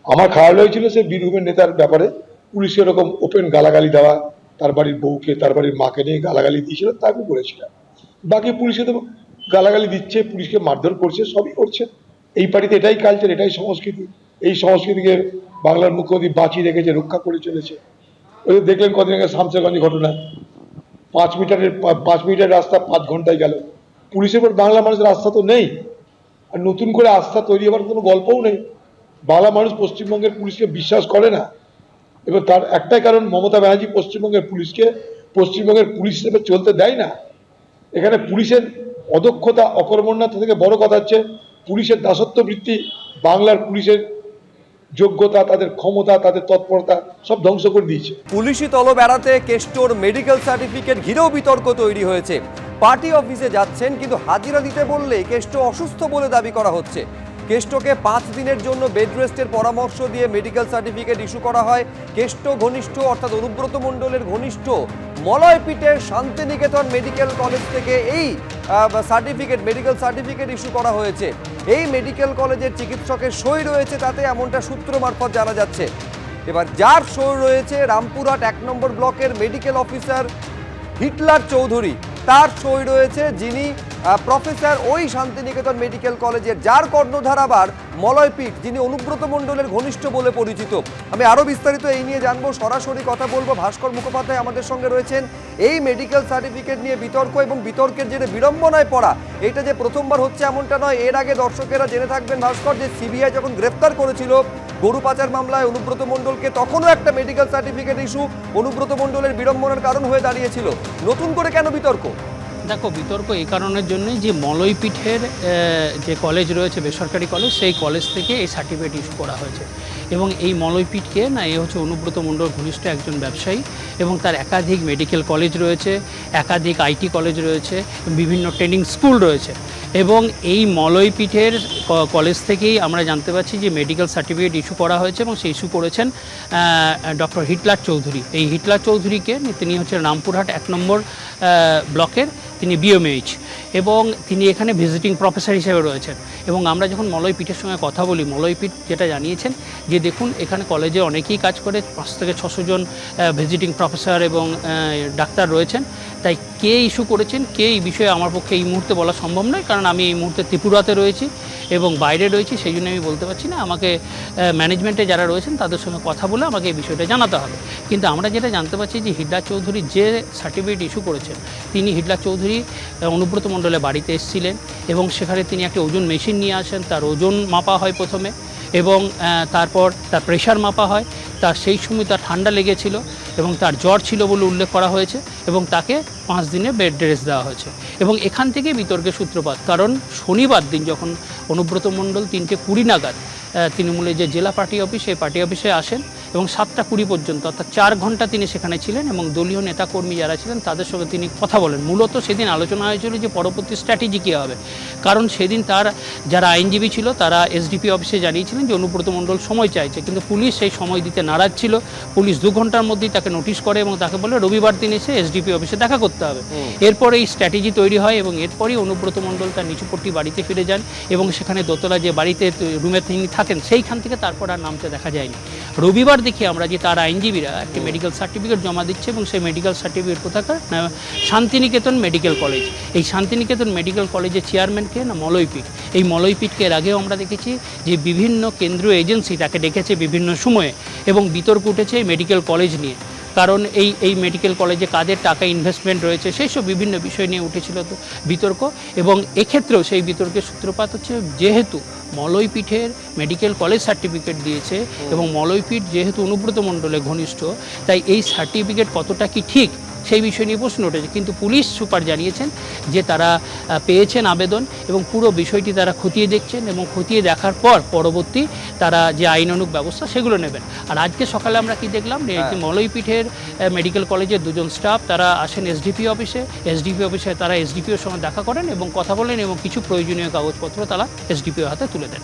আমার খারাপ লেগেছিল সে বীরভূমের নেতার ব্যাপারে পুলিশে এরকম ওপেন গালাগালি দেওয়া, তার বাড়ির বউকে তার বাড়ির মাকে নিয়ে গালাগালি দিয়েছিল, তা আমি বলেছিলাম। বাকি পুলিশে তো গালাগালি দিচ্ছে, পুলিশকে মারধর করছে, সবই করছে। এই পার্টিতে এটাই কালচার, এটাই সংস্কৃতি। এই সংস্কৃতিকে বাংলার মুখ্যমন্ত্রী বাঁচিয়ে রেখেছে, রক্ষা করে চলেছে। ওই দেখলেন কদিন আগে শামসাগঞ্জ ঘটনা, 5 মিনিটের রাস্তা 5 ঘন্টায় গেল। পুলিশের উপর বাংলা মানুষের আস্থা তো নেই, আর নতুন করে আস্থা তৈরি হওয়ার কোনো গল্পও নেই। বাংলা মানুষ পশ্চিমবঙ্গের পুলিশকে বিশ্বাস করে না, এবং তার একটাই কারণ, মমতা ব্যানার্জি পশ্চিমবঙ্গের পুলিশকে পশ্চিমবঙ্গের পুলিশ হিসেবে চলতে দেয় না। এখানে পুলিশের অদক্ষতা, অকর্মণ্যতা থেকে বড় কথা হচ্ছে পুলিশের দাসত্ব বৃত্তি, বাংলার পুলিশের যোগ্যতা, তাদের ক্ষমতা, তাদের তৎপরতা সব ধ্বংস করে দিয়েছে। পুলিশি তলব এড়াতে কেষ্টর মেডিকেল সার্টিফিকেট ঘিরেও বিতর্ক তৈরি হয়েছে। পার্টি অফিসে যাচ্ছেন, কিন্তু হাজিরা দিতে বললে কেষ্ট অসুস্থ বলে দাবি করা হচ্ছে। কেষ্টকে 5 দিনের জন্য বেড রেস্টের পরামর্শ দিয়ে মেডিকেল সার্টিফিকেট ইস্যু করা হয়। কেষ্ট ঘনিষ্ঠ অর্থাৎ অনুব্রত মণ্ডলের ঘনিষ্ঠ মলয়পীঠের শান্তিনিকেতন মেডিকেল কলেজ থেকে এই মেডিকেল সার্টিফিকেট ইস্যু করা হয়েছে। এই মেডিকেল কলেজের চিকিৎসকের সই রয়েছে তাতে, এমনটা সূত্র মারফত জানা যাচ্ছে। এবার যার সই রয়েছে রামপুরহাট 1 নম্বর ব্লকের মেডিকেল অফিসার হিটলার চৌধুরী, তার সই রয়েছে যিনি প্রফেসর ওই শান্তিনিকেতন মেডিকেল কলেজের, যার কর্ণধার আবার মলয়পীঠ, যিনি অনুব্রত মণ্ডলের ঘনিষ্ঠ বলে পরিচিত। আমি আরও বিস্তারিত এই নিয়ে জানবো, সরাসরি কথা বলবো। ভাস্কর মুখোপাধ্যায় আমাদের সঙ্গে রয়েছেন। এই মেডিকেল সার্টিফিকেট নিয়ে বিতর্ক এবং বিতর্কের জেরে বিড়ম্বনায় পড়া, এটা যে প্রথমবার হচ্ছে এমনটা নয়। এর আগে দর্শকেরা জেনে থাকবেন ভাস্কর, যে সিবিআই যখন গ্রেফতার করেছিল গরু পাচার মামলায় অনুব্রত মণ্ডলকে, তখনও একটা মেডিকেল সার্টিফিকেট ইস্যু অনুব্রত মণ্ডলের বিড়ম্বনার কারণ হয়ে দাঁড়িয়েছিল। নতুন করে কেন বিতর্ক? দেখো, বিতর্ক এই কারণের জন্যই যে মলয়পীঠের যে কলেজ রয়েছে, বেসরকারি কলেজ, সেই কলেজ থেকে এই সার্টিফিকেট ইস্যু করা হয়েছে। এবং এই মলয়পীঠকে না, এ হচ্ছে অনুব্রত মণ্ডল ঘনিষ্ঠ একজন ব্যবসায়ী, এবং তার একাধিক মেডিকেল কলেজ রয়েছে, একাধিক আইটি কলেজ রয়েছে, বিভিন্ন ট্রেনিং স্কুল রয়েছে। এবং এই মলয়পীঠের কলেজ থেকেই আমরা জানতে পারছি যে মেডিকেল সার্টিফিকেট ইস্যু করা হয়েছে, এবং সেই ইস্যু করেছেন ডক্টর হিটলার চৌধুরী। এই হিটলার চৌধুরীকে, তিনি হচ্ছেন রামপুরহাট 1 নম্বর ব্লকের, তিনি বিএমএইচ, এবং তিনি এখানে ভিজিটিং প্রফেসর হিসেবে রয়েছেন। এবং আমরা যখন মলয়পীঠের সঙ্গে কথা বলি, মলয়পীঠ যেটা জানিয়েছেন যে দেখুন, এখানে কলেজে অনেকেই কাজ করে, 5 থেকে 600 জন ভিজিটিং প্রফেসর এবং ডাক্তার রয়েছেন। তাই কে ইস্যু করেছেন, কে এই বিষয়ে আমার পক্ষে এই মুহূর্তে বলা সম্ভব নয়, কারণ আমি এই মুহূর্তে ত্রিপুরাতে রয়েছি এবং বাইরে রয়েছি, সেই জন্য আমি বলতে পারছি না। আমাকে ম্যানেজমেন্টে যারা রয়েছেন তাদের সঙ্গে কথা বলে আমাকে এই বিষয়টা জানাতে হবে। কিন্তু আমরা যেটা জানতে পারছি যে হিটলার চৌধুরী যে সার্টিফিকেট ইস্যু করেছেন, তিনি হিটলার চৌধুরী অনুব্রত মণ্ডলের বাড়িতে এসেছিলেন, এবং সেখানে তিনি একটা ওজন মেশিন নিয়ে আসেন। তার ওজন মাপা হয় প্রথমে, এবং তারপর তার প্রেশার মাপা হয়। তার সেই সময় তার ঠান্ডা লেগেছিল এবং তার জ্বর ছিল বলে উল্লেখ করা হয়েছে, এবং তাকে 5 দিনের বেড রেস্ট দেওয়া হয়েছে। এবং এখান থেকে বিতর্কের সূত্রপাত, কারণ শনিবার দিন যখন অনুব্রত মণ্ডল 3:20 নাগাদ তৃণমূলের যে জেলা পার্টি অফিস, সেই পার্টি অফিসে আসেন, এবং 7:20 পর্যন্ত অর্থাৎ 4 ঘন্টা তিনি সেখানে ছিলেন, এবং দলীয় নেতাকর্মী যারা ছিলেন তাদের সঙ্গে তিনি কথা বলেন। মূলত সেদিন আলোচনা হয়েছিল যে পরবর্তী স্ট্র্যাটেজি কী হবে, কারণ সেদিন তার যারা আইনজীবী ছিল তারা এসডিপি অফিসে জানিয়েছিলেন যে অনুব্রত মণ্ডল সময় চাইছে, কিন্তু পুলিশ সেই সময় দিতে নারাজ ছিল। পুলিশ 2 ঘন্টার মধ্যেই তাকে নোটিশ করে এবং তাকে বলে রবিবার দিন এসে এসডিপি অফিসে দেখা করতে হবে। এরপর এই স্ট্র্যাটেজি তৈরি হয়, এবং এরপরই অনুব্রত মণ্ডল তার নিচুপট্টি বাড়িতে ফিরে যান, এবং সেখানে দোতলা যে বাড়িতে রুমে তিনি থাকেন সেইখান থেকে তারপর আর নামতে দেখা যায়নি। রবিবার দেখি আমরা যে তার আইনজীবীরা একটি মেডিকেল সার্টিফিকেট জমা দিচ্ছে, এবং সেই মেডিকেল সার্টিফিকেট কোথাকার না, শান্তিনিকেতন মেডিকেল কলেজ। এই শান্তিনিকেতন মেডিকেল কলেজের চেয়ারম্যানকে না মলয়পীঠ। এই মলয়পীঠকে এর আগেও আমরা দেখেছি যে বিভিন্ন কেন্দ্রীয় এজেন্সি তাকে ডেকেছে বিভিন্ন সময়ে, এবং বিতর্ক উঠেছে এই মেডিকেল কলেজ নিয়ে, কারণ এই মেডিকেল কলেজে কাদের টাকা ইনভেস্টমেন্ট রয়েছে, সেই সব বিভিন্ন বিষয় নিয়ে উঠেছিল তো বিতর্ক। এবং এক্ষেত্রেও সেই বিতর্কের সূত্রপাত হচ্ছে যেহেতু মলয়পীঠের মেডিকেল কলেজ সার্টিফিকেট দিয়েছে, এবং মলয়পীঠ যেহেতু অনুব্রত মণ্ডলের ঘনিষ্ঠ, তাই এই সার্টিফিকেট কতটা কি ঠিক সেই বিষয় নিয়ে প্রশ্ন উঠেছে। কিন্তু পুলিশ সুপার জানিয়েছেন যে তারা পেয়েছেন আবেদন, এবং পুরো বিষয়টি তারা খতিয়ে দেখছেন, এবং খতিয়ে দেখার পর পরবর্তী তারা যে আইনানুগ ব্যবস্থা সেগুলো নেবেন। আর আজকে সকালে আমরা কি দেখলাম, যে মলয়পীঠের মেডিকেল কলেজের 2 জন স্টাফ তারা আসেন এসডিপি অফিসে। এসডিপি অফিসে তারা এসডিপিওর সঙ্গে দেখা করেন এবং কথা বলেন, এবং কিছু প্রয়োজনীয় কাগজপত্র তারা এসডিপিওর হাতে তুলে দেন।